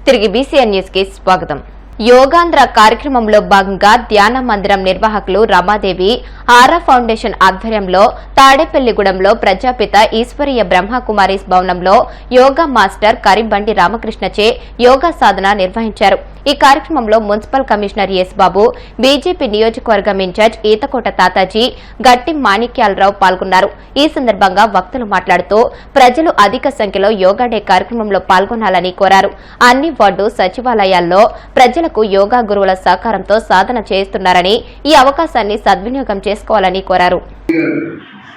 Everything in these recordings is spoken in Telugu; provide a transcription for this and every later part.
తిరిగి బీసీఎన్ న్యూస్ కి స్వాగతం. యోగాంధ్ర కార్యక్రమంలో భాగంగా ధ్యాన మందిరం నిర్వాహకులు రమాదేవి ఆరా ఫౌండేషన్ ఆధ్వర్యంలో తాడేపల్లిగూడెంలో ప్రజాపిత ఈశ్వరీయ బ్రహ్మకుమారీస్ భవనంలో యోగా మాస్టర్ కరిబండి రామకృష్ణచే యోగా సాధన నిర్వహించారు. ఈ కార్యక్రమంలో మున్సిపల్ కమిషనర్ ఎస్ బాబు, బీజేపీ నియోజకవర్గం ఇన్ఛార్జ్ ఈతకోట తాతాజీ, గట్టి మాణిక్యాలరావు పాల్గొన్నారు. ఈ సందర్భంగా వక్తలు మాట్లాడుతూ ప్రజలు అధిక సంఖ్యలో యోగా డే కార్యక్రమంలో పాల్గొనాలని కోరారు. అన్ని వార్డు సచివాలయాల్లో ప్రజలకు యోగా గురువుల సహకారంతో సాధన చేస్తున్నారని, ఈ అవకాశాన్ని సద్వినియోగం చేసుకోవాలని కోరారు.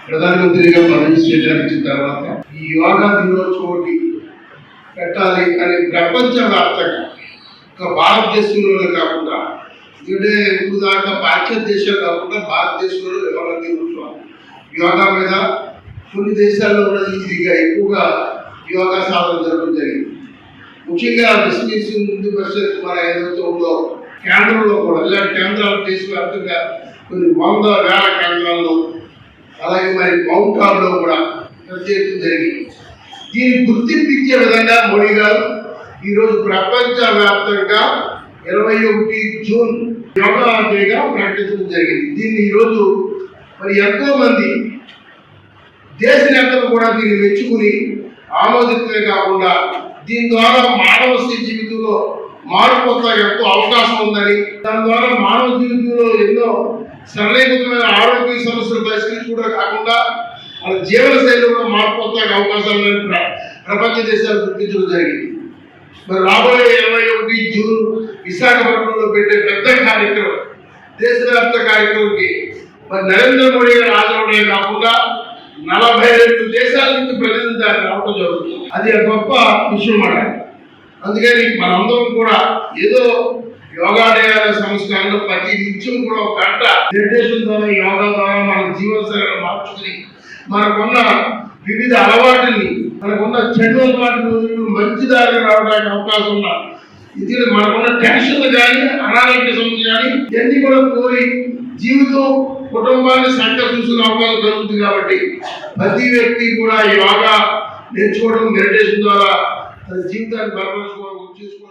ప్రధానమంత్రిగా పనిచేయడానికి తర్వాత ఈ యోగా దినోత్సవం పెట్టాలి అని ప్రపంచవ్యాప్తంగా భారతదేశంలోనే కాకుండా ఎందుకంటే ఇప్పుడు దాకా పాశ్చాత్య దేశాలు కాకుండా భారతదేశంలో యోగా మీద కొన్ని దేశాల్లో ఉన్నది ఇదిగా ఎక్కువగా యోగా సాధన జరగడం జరిగింది. ముఖ్యంగా విశ్వ హిందూ పరిషత్ మన ఏదైతే ఉందో కేంద్రంలో కూడా ఇలాంటి కేంద్రాలు దేశవ్యాప్తంగా కొన్ని 100,000 కేంద్రాల్లో అలాగే మరి మౌంట్ ఆబ్లో కూడా ప్రత్యేకం జరిగింది. దీన్ని గుర్తింపించే విధంగా మోడీ గారు ఈరోజు ప్రపంచవ్యాప్తంగా 21 జూన్ యోగా డేగా ప్రకటించడం జరిగింది. దీన్ని ఈరోజు మరి ఎంతో మంది దేశ నేతలు కూడా దీన్ని మెచ్చుకుని ఆమోదించే కాకుండా దీని ద్వారా మానవ జీవితంలో మార్పు ఎంతో అవకాశం ఉందని, దాని ద్వారా మానవ జీవితంలో ఎన్నో సరళీకృతమైన ఆరోగ్య సమస్యలు పరిష్కరించుకోవడం కాకుండా వాళ్ళ జీవన శైలిలో మార్పు అవకాశాలను ప్రపంచ దేశాలు గుర్తించడం జరిగింది. మరి రాబోయే 21 జూన్ విశాఖపట్నంలో పెట్టే పెద్ద కార్యక్రమం, దేశవ్యాప్త కార్యక్రమంకి మరి నరేంద్ర మోడీ గారు హాజరవడమే కాకుండా 42 దేశాల నుంచి ప్రతినిధులు రావడం జరుగుతుంది. అది గొప్ప విషయం అన్నమాట. అందుకని మనందరం కూడా ఏదో యోగా డే అనే సంస్కారంలో ప్రతి నిత్యం కూడా ఒక గంట మెడిటేషన్ ద్వారా, యోగా ద్వారా మన జీవనశైలిని మార్చుకుని మనకున్న వివిధ అలవాటుని, మనకున్న చెడు అలవాటుని మంచి దారిగా రావడానికి అవకాశం ఉన్న ఇది మనకున్న టెన్షన్లు కానీ, అనారోగ్య సమస్య కానీ ఇవన్నీ కూడా పోయి జీవితం కుటుంబాన్ని సంఖ్య చూసుకునే అవకాశం కలుగుతుంది. కాబట్టి ప్రతి వ్యక్తి కూడా యోగా నేర్చుకోవడం, మెడిటేషన్ ద్వారా తన జీవితాన్ని బలపరుచుకోవడం చేసుకోవడం.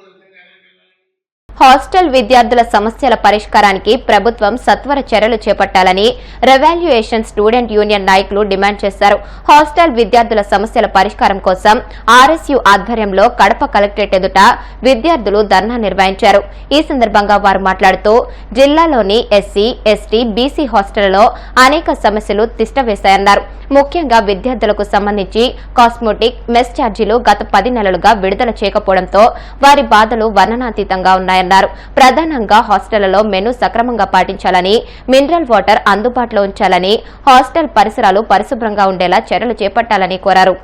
హాస్టల్ విద్యార్థుల సమస్యల పరిష్కారానికి ప్రభుత్వం సత్వర చర్యలు చేపట్టాలని రెవాల్యుయేషన్ స్టూడెంట్ యూనియన్ నాయకులు డిమాండ్ చేశారు. హాస్టల్ విద్యార్థుల సమస్యల పరిష్కారం కోసం ఆర్ఎస్యు ఆధ్వర్యంలో కడప కలెక్టరేట్ ఎదుట విద్యార్థులు ధర్నా నిర్వహించారు. ఈ సందర్భంగా వారు మాట్లాడుతూ జిల్లాలోని ఎస్సీ, ఎస్టీ, బీసీ హాస్టళ్లలో అనేక సమస్యలు తిష్టవేశాయన్నారు. ముఖ్యంగా విద్యార్థులకు సంబంధించి కాస్మోటిక్, మెస్ ఛార్జీలు గత 10 నెలలుగా విడుదల చేయకపోవడంతో వారి బాధలు వర్ణనాతీతంగా ఉన్నాయన్నారు. ప్రధానంగా హాస్టళ్లలో మెనూ సక్రమంగా పాటించాలని, మినరల్ వాటర్ అందుబాటులో ఉంచాలని, హాస్టల్ పరిసరాలు పరిశుభ్రంగా ఉండేలా చర్యలు చేపట్టాలని కోరారు.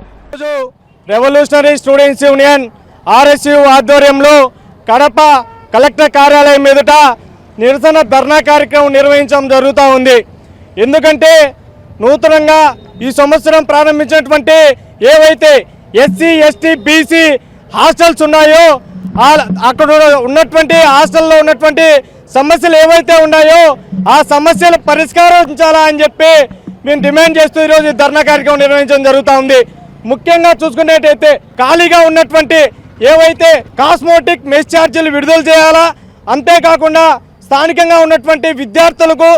రెవల్యూషనరీ స్టూడెంట్స్ యూనియన్ ఆర్ఎస్యు ఆధ్వర్యంలో కడప కలెక్టర్ కార్యాలయం ఎదుట నిరసన ధర్నా కార్యక్రమం నిర్వహించడం జరుగుతూ ఉంది. ఎందుకంటే నూతనంగా ఈ సంవత్సరం ప్రారంభించినటువంటి ఏవైతే ఎస్సీ, ఎస్టీ, బీసీ హాస్టల్స్ ఉన్నాయో అక్కడ ఉన్నటువంటి హాస్టల్లో ఉన్నటువంటి సమస్యలు ఏవైతే ఉన్నాయో ఆ సమస్యలు పరిష్కరించాలా అని చెప్పి మేము డిమాండ్ చేస్తూ ఈరోజు ధర్నా కార్యక్రమం నిర్వహించడం జరుగుతూ ఉంది. ముఖ్యంగా చూసుకునేటైతే ఖాళీగా ఉన్నటువంటి ఏవైతే కాస్మోటిక్, మెస్ ఛార్జీలు విడుదల చేయాలా, అంతేకాకుండా స్థానికంగా ఉన్నటువంటి విద్యార్థులకు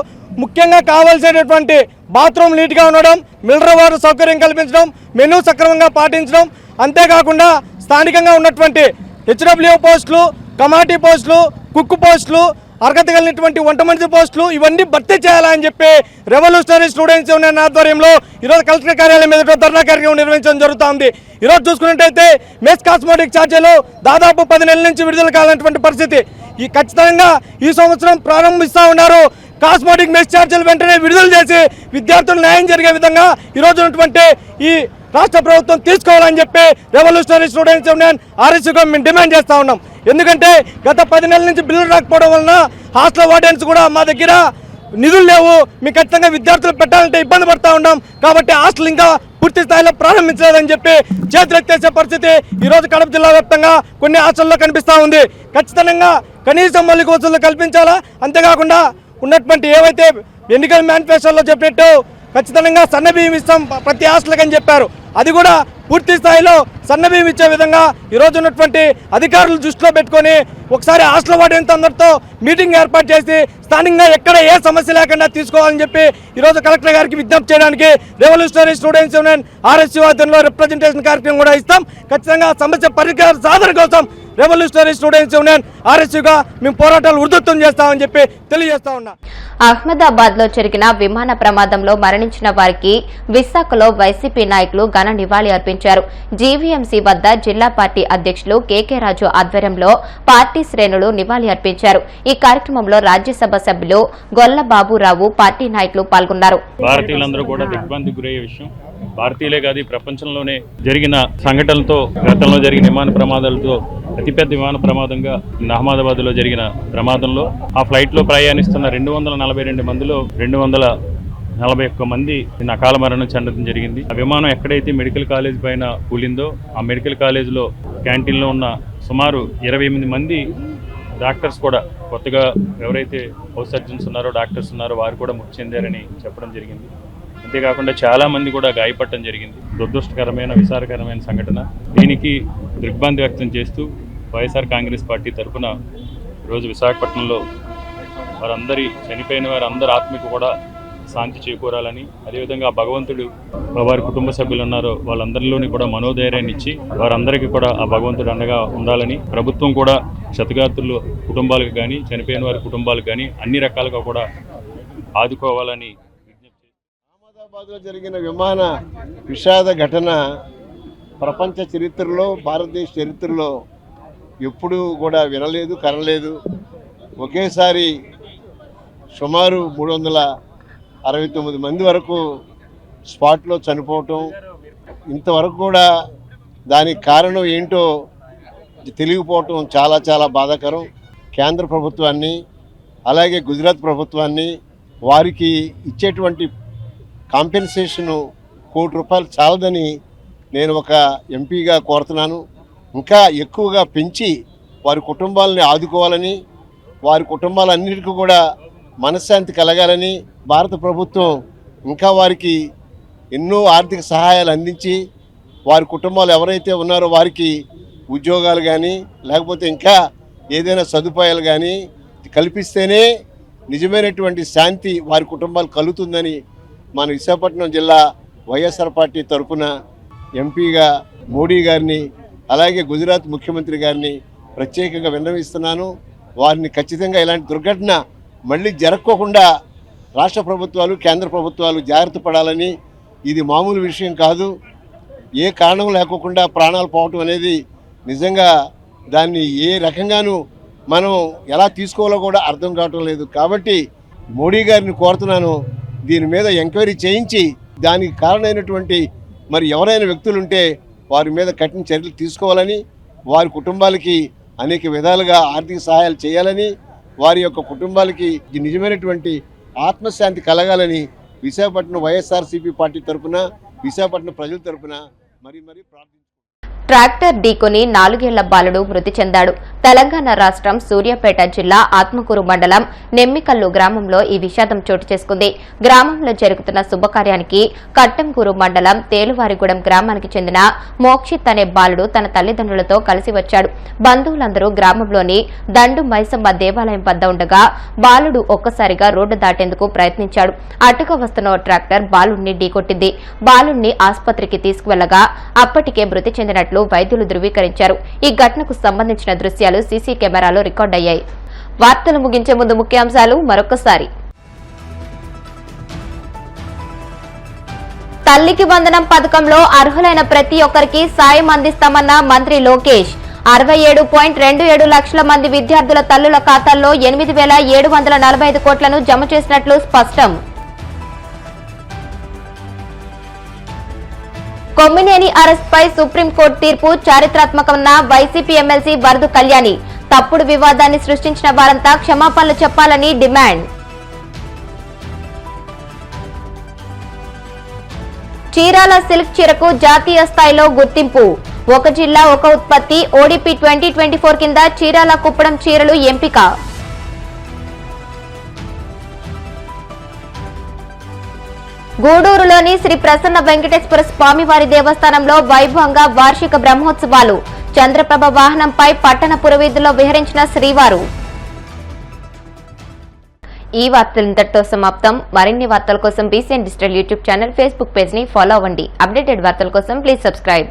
ముఖ్యంగా కావాల్సినటువంటి బాత్రూమ్ నీట్గా ఉండడం, మినరల్ వాటర్ సౌకర్యం కల్పించడం, మెనూ సక్రమంగా పాటించడం, అంతేకాకుండా స్థానికంగా ఉన్నటువంటి హెచ్డబ్ల్యూ పోస్టులు, కమాటీ పోస్టులు, కుక్కు పోస్టులు, అర్హత కలిగినటువంటి వంట మనిషి పోస్టులు ఇవన్నీ భర్తీ చేయాలని చెప్పి రెవల్యూషనరీ స్టూడెంట్స్ యూనియన్ ఆధ్వర్యంలో ఈరోజు కలెక్టర్ కార్యాలయం మీద ధర్నా కార్యక్రమం నిర్వహించడం జరుగుతుంది. ఈరోజు చూసుకున్నట్టయితే మెస్ కాస్మోటిక్ ఛార్జీలు దాదాపు 10 నెలల నుంచి విడుదల కావాలన్నటువంటి పరిస్థితి. ఈ ఖచ్చితంగా ఈ సంవత్సరం ప్రారంభిస్తూ ఉన్నారు. కాస్మోటిక్ మెస్ ఛార్జీలు వెంటనే విడుదల చేసి విద్యార్థులు న్యాయం జరిగే విధంగా ఈరోజు ఉన్నటువంటి ఈ రాష్ట్ర ప్రభుత్వం తీసుకోవాలని చెప్పి రెవల్యూషనరీ స్టూడెంట్స్ యూనియన్ ఆర్ఎస్యూగా మేము డిమాండ్ చేస్తూ ఉన్నాం. ఎందుకంటే గత 10 నెలల నుంచి బిల్లులు రాకపోవడం వలన హాస్టల్ వార్డెన్స్ కూడా మా దగ్గర నిధులు లేవు, మేము ఖచ్చితంగా విద్యార్థులు పెట్టాలంటే ఇబ్బంది పడుతూ ఉన్నాం. కాబట్టి హాస్టల్ ఇంకా పూర్తి స్థాయిలో ప్రారంభించలేదని చెప్పి చేతులు ఎత్తేసే పరిస్థితి ఈరోజు కడప జిల్లా వ్యాప్తంగా కొన్ని హాస్టల్లో కనిపిస్తూ ఉంది. ఖచ్చితంగా కనీసం మౌలిక వసతులు కల్పించాలా, అంతేకాకుండా ఉన్నటువంటి ఏవైతే ఎన్నికల మేనిఫెస్టోలో చెప్పినట్టు ఖచ్చితంగా సన్న బియ్యం ఇస్తాం ప్రతి హాస్టల్కి అని చెప్పారు. అది కూడా పూర్తి స్థాయిలో సన్నబియ్యం ఇచ్చే విధంగా ఈరోజు ఉన్నటువంటి అధికారులు దృష్టిలో పెట్టుకొని ఒకసారి హాస్టల్ వార్డెన్ అందరితో మీటింగ్ ఏర్పాటు చేసి స్థానికంగా ఎక్కడ ఏ సమస్య లేకుండా తీసుకోవాలని చెప్పి ఈరోజు కలెక్టర్ గారికి విజ్ఞప్తి చేయడానికి రెవల్యూషనరీ స్టూడెంట్స్ యూనియన్ ఆర్ఎస్యూ ఆధ్వర్యంలో రిప్రజెంటేషన్ కార్యక్రమం కూడా ఇస్తాం. ఖచ్చితంగా సమస్య పరిష్కార సాధన కోసం రెవల్యూషనరీ స్టూడెంట్స్ యూనియన్ ఆర్ఎస్యూగా మేము పోరాటాలు ఉధృతం చేస్తామని చెప్పి తెలియజేస్తా ఉన్నా. అహ్మదాబాద్ లో జరిగిన విమాన ప్రమాదంలో మరణించిన వారికి విశాఖలో వైసీపీ నాయకులు ఘన నివాళి అర్పించారు. జీవీఎంసీ వద్ద జిల్లా పార్టీ అధ్యక్షులు కేకే రాజు ఆధ్వర్యంలో పార్టీ శ్రేణులు నివాళి అర్పించారు. ఈ కార్యక్రమంలో రాజ్యసభ సభ్యులు గొల్ల బాబురావు, పార్టీ నాయకులు పాల్గొన్నారు. భారతీయులందరూ కూడా దిగ్భ్రాంతికి గురయ్యే విషయం. భారతీయులే కాదు, ప్రపంచంలోనే జరిగిన సంఘటనలతో, గతంలో జరిగిన విమాన ప్రమాదాలతో అతిపెద్ద విమాన ప్రమాదంగా అహ్మదాబాద్లో జరిగిన ప్రమాదంలో ఆ ఫ్లైట్లో ప్రయాణిస్తున్న 242 మందిలో 241 మంది అకాల మరణం చెందడం జరిగింది. ఆ విమానం ఎక్కడైతే మెడికల్ కాలేజ్ పైన కూలిందో ఆ మెడికల్ కాలేజ్లో క్యాంటీన్లో ఉన్న సుమారు 28 మంది డాక్టర్స్ కూడా, కొత్తగా ఎవరైతే హౌస్ సర్జన్స్ ఉన్నారో, డాక్టర్స్ ఉన్నారో వారు కూడా మృతి చెందారని చెప్పడం జరిగింది. అంతేకాకుండా చాలామంది కూడా గాయపడటం జరిగింది. దురదృష్టకరమైన, విచారకరమైన సంఘటన. దీనికి దిగ్భ్రాంతి వ్యక్తం చేస్తూ వైఎస్ఆర్ కాంగ్రెస్ పార్టీ తరఫున ఈరోజు విశాఖపట్నంలో వారందరి చనిపోయిన వారందరి ఆత్మకు కూడా శాంతి చేకూరాలని, అదేవిధంగా భగవంతుడు వారి కుటుంబ సభ్యులు ఉన్నారో వాళ్ళందరిలోని కూడా మనోధైర్యాన్ని ఇచ్చి వారందరికీ కూడా ఆ భగవంతుడు అండగా ఉండాలని, ప్రభుత్వం కూడా క్షతగాత్రులు కుటుంబాలకు కానీ, చనిపోయిన వారి కుటుంబాలకు కానీ అన్ని రకాలుగా కూడా ఆదుకోవాలని విజ్ఞప్తి. అహ్మదాబాద్లో జరిగిన విమాన విషాద ఘటన ప్రపంచ చరిత్రలో, భారతదేశ చరిత్రలో ఎప్పుడూ కూడా వినలేదు, కనలేదు. ఒకేసారి సుమారు 369 మంది వరకు స్పాట్లో చనిపోవటం, ఇంతవరకు కూడా దానికి కారణం ఏంటో తెలియకపోవటం చాలా చాలా బాధాకరం. కేంద్ర ప్రభుత్వాన్ని, అలాగే గుజరాత్ ప్రభుత్వాన్ని, వారికి ఇచ్చేటువంటి కాంపెన్సేషను ₹1 చాలదని నేను ఒక ఎంపీగా కోరుతున్నాను. ఇంకా ఎక్కువగా పెంచి వారి కుటుంబాలని ఆదుకోవాలని, వారి కుటుంబాలన్నిటికీ కూడా మనశ్శాంతి కలగాలని భారత ప్రభుత్వం ఇంకా వారికి ఎన్నో ఆర్థిక సహాయాలు అందించి వారి కుటుంబాలు ఎవరైతే ఉన్నారో వారికి ఉద్యోగాలు కానీ, లేకపోతే ఇంకా ఏదైనా సదుపాయాలు కానీ కల్పిస్తేనే నిజమైనటువంటి శాంతి వారి కుటుంబాలు కలుగుతుందని మన విశాఖపట్నం జిల్లా వైఎస్ఆర్ పార్టీ తరఫున ఎంపీగా మోడీ గారిని, అలాగే గుజరాత్ ముఖ్యమంత్రి గారిని ప్రత్యేకంగా విన్నవిస్తున్నాను. వారిని ఖచ్చితంగా ఇలాంటి దుర్ఘటన మళ్ళీ జరగకోకుండా రాష్ట్ర ప్రభుత్వాలు, కేంద్ర ప్రభుత్వాలు జాగ్రత్త పడాలని. ఇది మామూలు విషయం కాదు. ఏ కారణం లేకోకుండా ప్రాణాలు పోవటం అనేది నిజంగా దాన్ని ఏ రకంగానూ మనం ఎలా తీసుకోవాలో కూడా అర్థం కావటం లేదు. కాబట్టి మోడీ గారిని కోరుతున్నాను, దీని మీద ఎంక్వైరీ చేయించి దానికి కారణమైనటువంటి మరి ఎవరైనా వ్యక్తులుంటే వారి మీద కఠిన చర్యలు తీసుకోవాలని, వారి కుటుంబాలకి అనేక విధాలుగా ఆర్థిక సహాయాలు చేయాలని, వారి యొక్క కుటుంబాలకి నిజమైనటువంటి ఆత్మశాంతి కలగాలని విశాఖపట్నం వైఎస్ఆర్సీపీ పార్టీ తరఫున, విశాఖపట్నం ప్రజల తరఫున మరీ ప్రార్థించారు. ట్రాక్టర్ ఢీకొని 4 ఏళ్ల బాలుడు మృతి చెందాడు. తెలంగాణ రాష్ట్రం సూర్యాపేట జిల్లా ఆత్మకూరు మండలం నెమ్మికల్లు గ్రామంలో ఈ విషాదం చోటు చేసుకుంది. గ్రామంలో జరుగుతున్న శుభకార్యానికి కట్టంకూరు మండలం తేలువారిగూడెం గ్రామానికి చెందిన మోక్షిత్ అనే బాలుడు తన తల్లిదండ్రులతో కలిసి వచ్చాడు. బంధువులందరూ గ్రామంలోని దండు మైసమ్మ దేవాలయం వద్ద ఉండగా బాలుడు ఒక్కసారిగా రోడ్డు దాటేందుకు ప్రయత్నించాడు. అటుగా వస్తున్న ట్రాక్టర్ బాలుడిని ఢీకొట్టింది. బాలుడిని ఆసుపత్రికి తీసుకువెళ్లగా అప్పటికే మృతి చెందినట్లు వైద్యులు ధృవీకరించారు. ఈ ఘటనకు సంబంధించిన దృశ్యాలు సీసీ కెమెరాలో రికార్డయ్యాయి. వార్తలు ముగించే ముందు ముఖ్యాంశాలు మరొకసారి. తల్లికి వందనం పథకంలో అర్హులైన ప్రతి ఒక్కరికి సాయం అందిస్తామన్న మంత్రి లోకేష్. 67.27 లక్షల మంది విద్యార్థుల తల్లుల ఖాతాల్లో 8,745 కోట్లను జమ చేసినట్లు స్పష్టం. కొమ్మినేని అరెస్ట్ పై సుప్రీంకోర్టు తీర్పు చారిత్రాత్మకమన్న వైసీపీ ఎమ్మెల్సీ వరదు కళ్యాణి. తప్పుడు వివాదాన్ని సృష్టించిన వారంతా క్షమాపణలు చెప్పాలని డిమాండ్. చీరాల సిల్క్ చీరకు జాతీయ స్థాయిలో గుర్తింపు. ఒక జిల్లా ఒక ఉత్పత్తి ఓడిపి 2024 కింద చీరాల కుప్పడం చీరలు ఎంపిక. గూడూరులోని శ్రీ ప్రసన్న వెంకటేశ్వర స్వామివారి దేవస్థానంలో వైభవంగా వార్షిక బ్రహ్మోత్సవాలు. చంద్రప్రభ వాహనంపై పట్టణ పురవీధుల్లో విహరించిన శ్రీవారు. ఈ వార్తలు ఇంతటితో సమాప్తం. మరిన్ని వార్తల కోసం BCN digital YouTube channel, Facebook page ని ఫాలో అవ్వండి. అప్డేటెడ్ వార్తల కోసం ప్లీజ్ సబ్స్క్రైబ్.